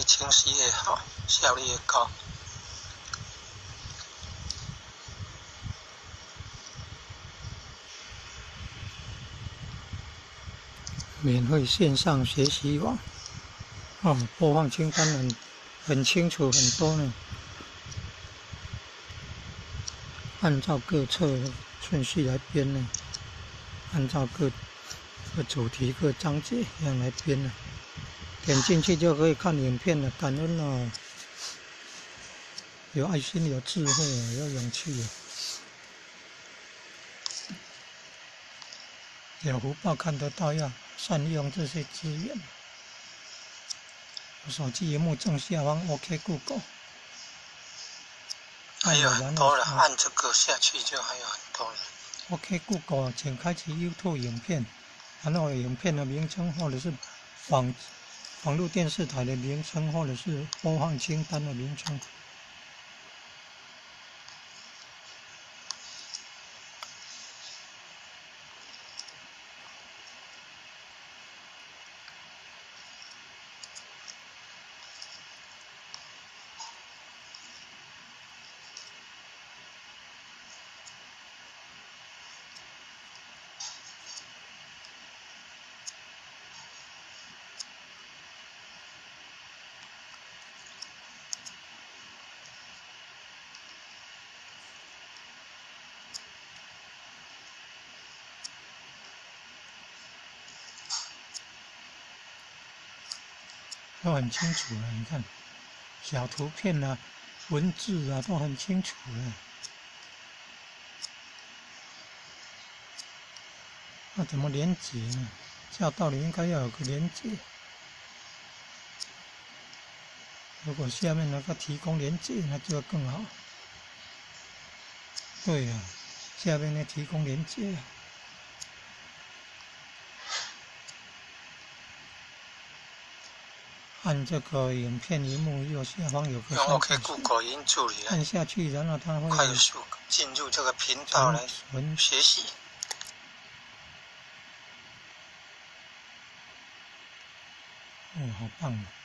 清晰越好，效率越高。免费线上学习网，播放清单很清楚很多呢，按照各册的顺序来编呢，按照各主题、各章节这样来编呢。点进去就可以看影片了，感恩哦！有爱心、有智慧、有勇气，有福报看得到，要善用这些资源。手机屏幕正下方 OK Google， 还有很多了，按这个下去就还有很多了。OK Google， 请开启 YouTube 影片，然后影片的名称或者是网络电视台的名称，或者是播放清单的名称。都很清楚了，你看，小图片啊、文字啊都很清楚了。那怎么连接呢？照道理应该要有个连接。如果下面能够提供连接，那就更好。对呀，下面呢提供连接啊。按这个影片荧幕右下方有个3个Google 音助理，按下去，然后它会快速进入这个频道来学习。好棒啊！